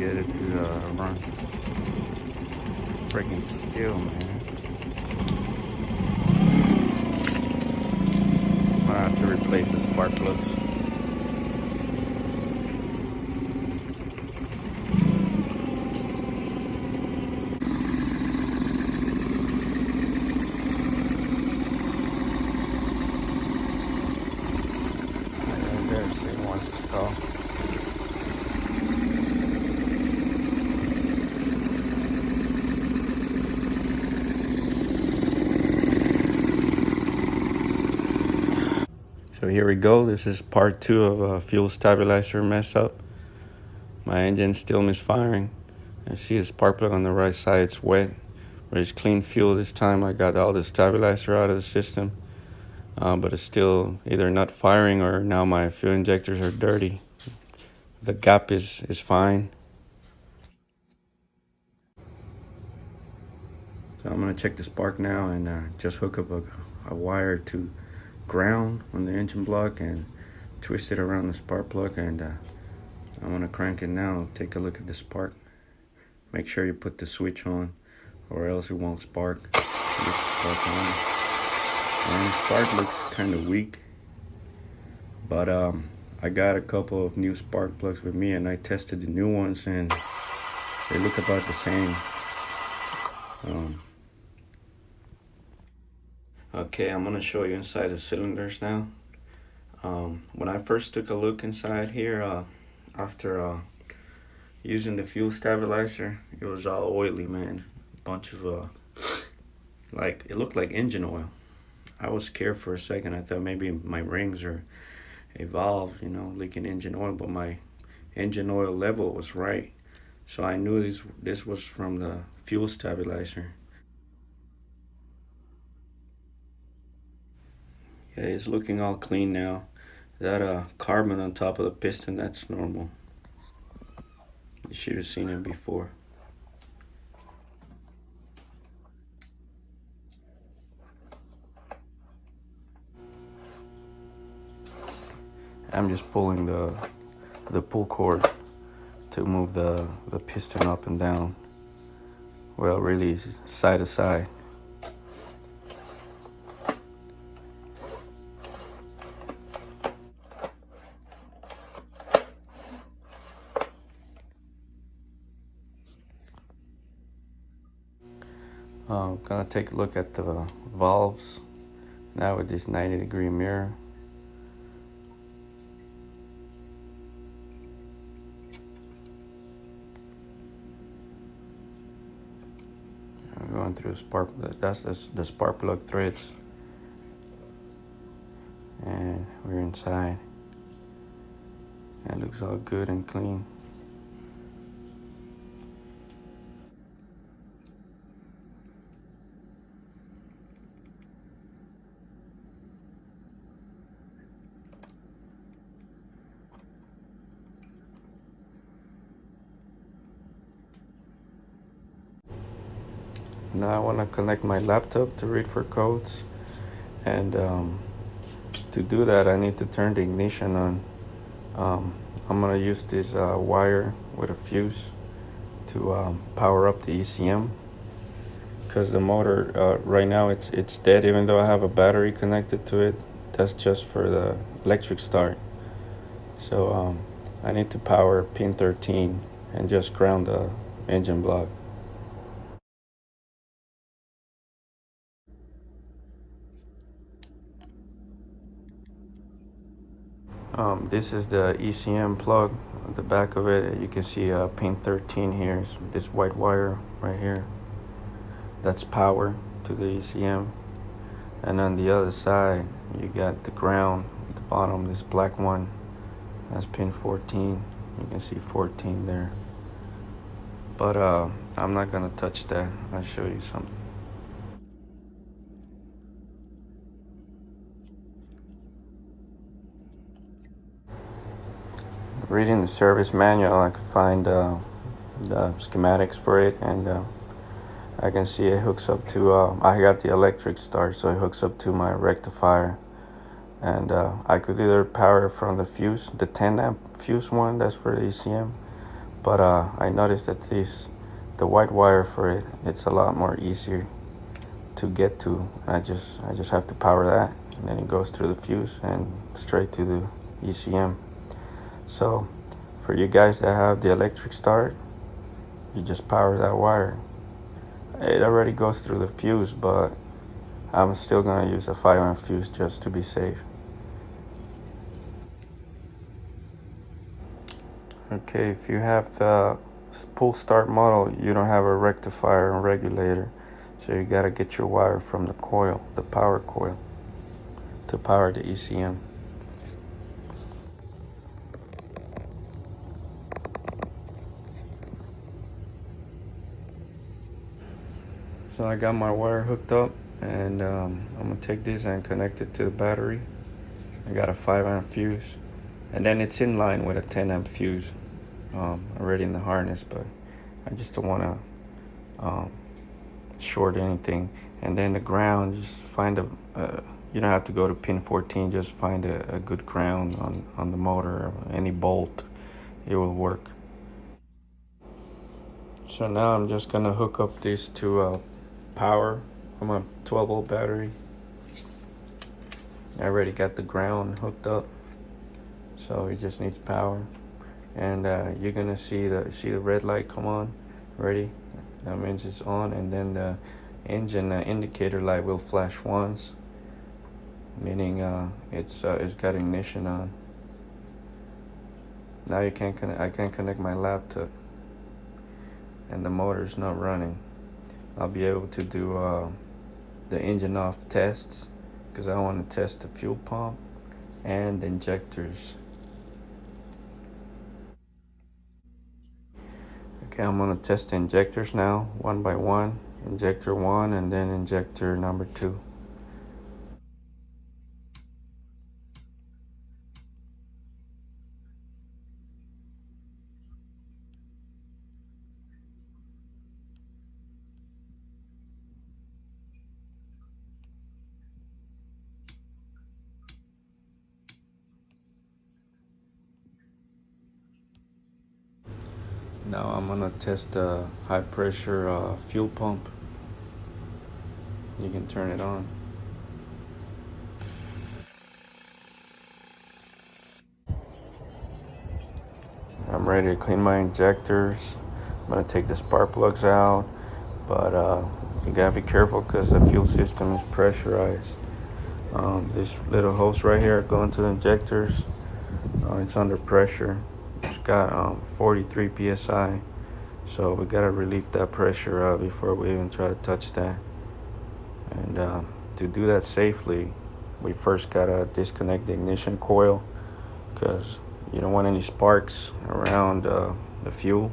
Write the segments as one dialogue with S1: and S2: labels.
S1: get it to run. Freaking still, man. I'm gonna have to replace the spark plugs. There's the ones to stall. So here we go. This is part 2 of a fuel stabilizer mess up. My engine's still misfiring. I see a spark plug on the right side. It's wet. But it's clean fuel this time. I got all the stabilizer out of the system. But it's still either not firing or now my fuel injectors are dirty. The gap is fine. So I'm gonna check the spark now and just hook up a wire to ground on the engine block and twist it around the spark plug, and I'm gonna crank it now. Take a look at the spark. Make sure you put the switch on or else it won't spark. Get the spark on. And the spark looks kind of weak, but I got a couple of new spark plugs with me and I tested the new ones and they look about the same. Okay, I'm gonna show you inside the cylinders now. When I first took a look inside here, after using the fuel stabilizer, it was all oily, man. A bunch of like, it looked like engine oil. I was scared for a second. I thought maybe my rings or a valve, leaking engine oil, but my engine oil level was right. So I knew this was from the fuel stabilizer. Yeah, it's looking all clean now. That carbon on top of the piston, that's normal. You should have seen it before. I'm just pulling the pull cord to move the piston up and down. Well, really side to side. I'm gonna take a look at the valves now with this 90-degree mirror. I'm going through the spark. That's the spark plug threads, and we're inside. It looks all good and clean. Now I want to connect my laptop to read for codes, and to do that I need to turn the ignition on. I'm going to use this wire with a fuse to power up the ECM, because the motor right now it's dead. Even though I have a battery connected to it, that's just for the electric start. So I need to power pin 13 and just ground the engine block. This is the ECM plug. At the back of it, you can see pin 13 here. Is this white wire right here. That's power to the ECM. And on the other side, you got the ground at the bottom, this black one. That's pin 14. You can see 14 there. But I'm not gonna touch that. I'll show you something. Reading the service manual, I could find the schematics for it, and I can see it hooks up to, I got the electric start, so it hooks up to my rectifier. And I could either power from the fuse, the 10 amp fuse one, that's for the ECM, But I noticed that the white wire for it, it's a lot more easier to get to. I just have to power that, and then it goes through the fuse and straight to the ECM. So for you guys that have the electric start, you just power that wire. It already goes through the fuse, but I'm still gonna use a 5 amp fuse just to be safe. Okay, if you have the pull start model, you don't have a rectifier and regulator, so you gotta get your wire from the coil, the power coil, to power the ECM. So I got my wire hooked up, and I'm gonna take this and connect it to the battery. I got a 5 amp fuse, and then it's in line with a 10 amp fuse already in the harness, but I just don't want to short anything. And then the ground, just find you don't have to go to pin 14, just find a good ground on the motor, any bolt, it will work. So now I'm just gonna hook up this to power from a 12-volt battery. I already got the ground hooked up, so it just needs power. And you're gonna see the red light come on. Ready? That means it's on, and then the engine indicator light will flash once, meaning it's got ignition on. Now I can't connect my laptop, and the motor's not running. I'll be able to do the engine off tests, because I want to test the fuel pump and injectors. Okay, I'm gonna test the injectors now, one by one. Injector 1 and then injector number 2. Now I'm gonna test the high pressure fuel pump. You can turn it on. I'm ready to clean my injectors. I'm gonna take the spark plugs out, but you gotta be careful because the fuel system is pressurized. This little hose right here going to the injectors, it's under pressure. It's got 43 psi, so we gotta relieve that pressure before we even try to touch that. And to do that safely, we first gotta disconnect the ignition coil, because you don't want any sparks around the fuel.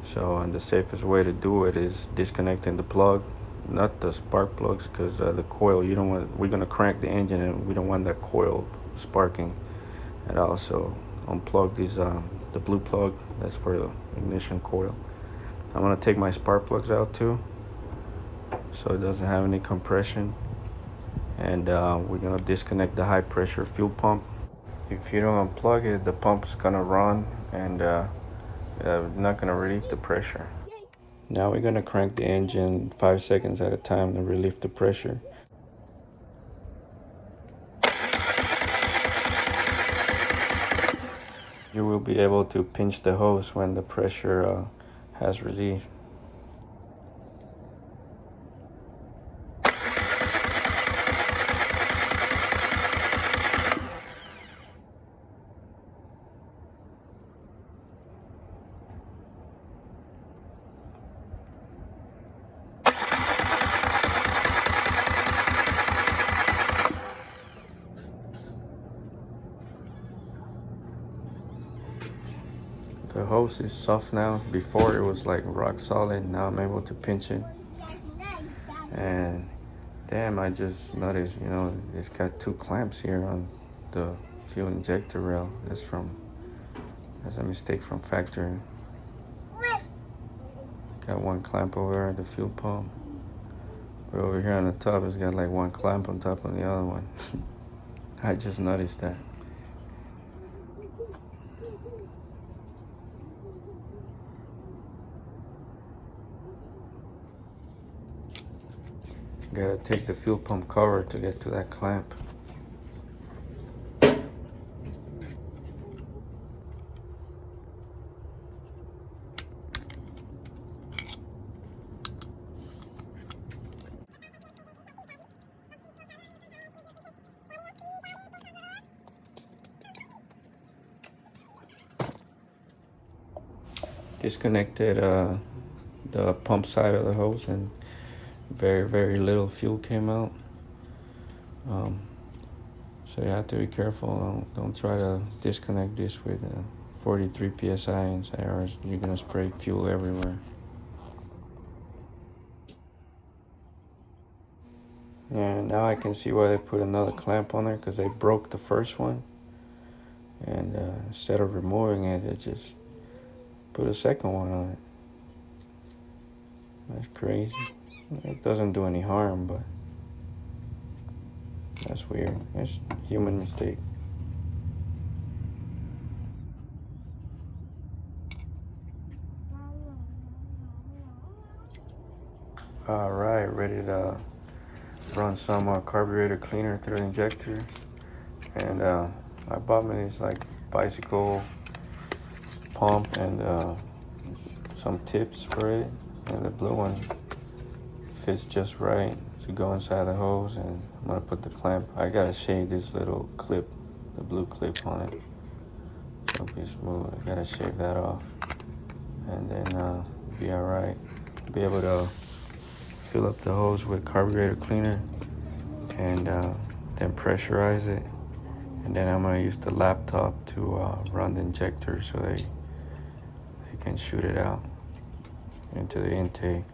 S1: So the safest way to do it is disconnecting the plug, not the spark plugs, because the coil, you don't want. We're gonna crank the engine, and we don't want that coil sparking at all. So unplug these the blue plug, that's for the ignition coil. I'm gonna take my spark plugs out too, so it doesn't have any compression. And we're gonna disconnect the high pressure fuel pump. If you don't unplug it, the pump's gonna run and not gonna relieve the pressure. Now we're gonna crank the engine 5 seconds at a time to relieve the pressure. You will be able to pinch the hose when the pressure has relieved. The hose is soft now. Before it was like rock solid. Now I'm able to pinch it. And damn, I just noticed, it's got 2 clamps here on the fuel injector rail. That's a mistake from factory. Got 1 clamp over there at the fuel pump. But over here on the top, it's got like 1 clamp on top of the other one. I just noticed that. Gotta take the fuel pump cover to get to that clamp. Disconnected the pump side of the hose, and very little fuel came out. So you have to be careful. Don't try to disconnect this with 43 psi inside, or you're gonna spray fuel everywhere. And now I can see why they put another clamp on there, because they broke the first one, and instead of removing it, they just put a second one on it. That's crazy. It doesn't do any harm, but that's weird. It's a human mistake. Alright, ready to run some carburetor cleaner through the injectors. And I bought me this like bicycle pump and some tips for it. And the blue one fits just right to go inside the hose. And I'm gonna put the clamp. I gotta shave this little clip, the blue clip on it. So it'll be smooth. I gotta shave that off. And then be alright. Be able to fill up the hose with carburetor cleaner and then pressurize it. And then I'm gonna use the laptop to run the injector so they can shoot it out into the intake.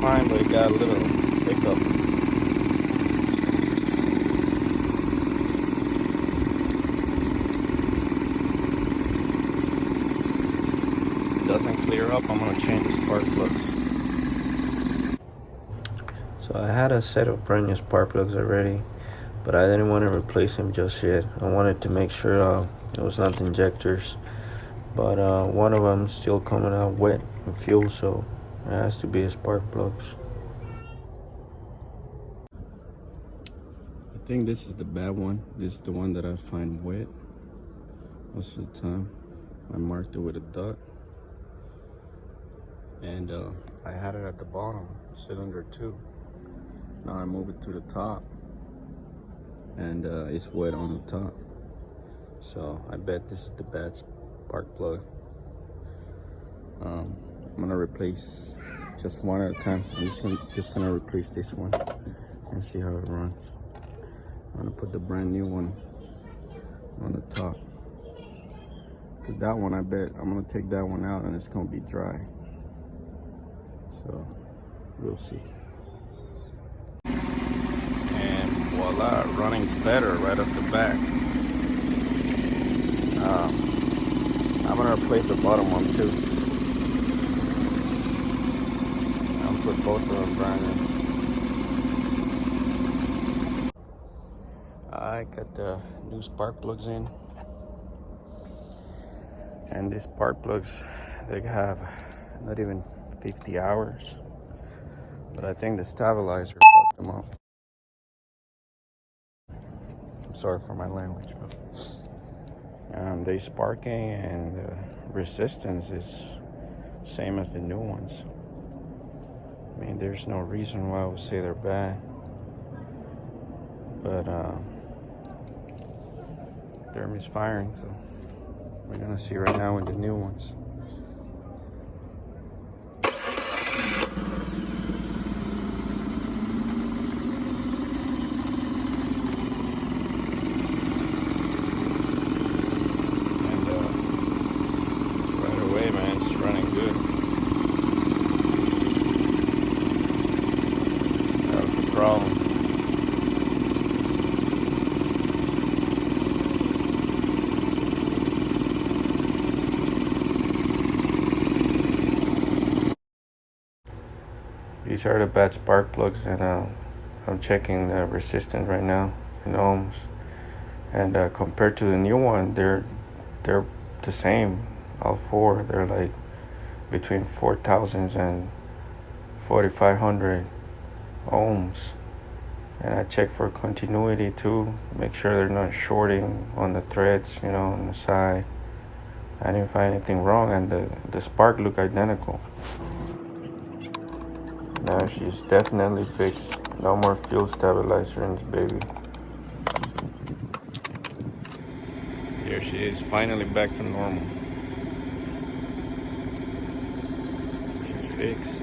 S1: Fine, but it got a little hiccup. Doesn't clear up, I'm gonna change the spark plugs. So I had a set of brand new spark plugs already, but I didn't want to replace them just yet. I wanted to make sure it was not the injectors, but one of them still coming out wet and fuel, so it has to be a spark plugs. I think this is the bad one. This is the one that I find wet most of the time. I marked it with a dot, and I had it at the bottom, cylinder 2. Now I move it to the top, and it's wet on the top. So I bet this is the bad spark plug. I'm gonna replace just one at a time. I'm just gonna replace this one and see how it runs. I'm gonna put the brand new one on the top. Cause that one, I bet I'm gonna take that one out and it's gonna be dry. So we'll see. And voila, running better right off the back. I'm gonna replace the bottom one too. I'll put both of them brand new. I got the new spark plugs in, and these spark plugs, they have not even 50 hours, but I think the stabilizer fucked them up. I'm sorry for my language, but they sparking, and the resistance is same as the new ones. I mean, there's no reason why I would say they're bad, but they're misfiring, so we're gonna see right now with the new ones. And right away, man, it's running good. These are the bad spark plugs, and I'm checking the resistance right now in ohms. And compared to the new one, they're the same. All four, they're like between 4,000 and 4,500 ohms. And I check for continuity too, make sure they're not shorting on the threads, on the side. I didn't find anything wrong, and the spark look identical. Now she's definitely fixed. No more fuel stabilizer in this baby. Here she is, finally back to normal. She's fixed.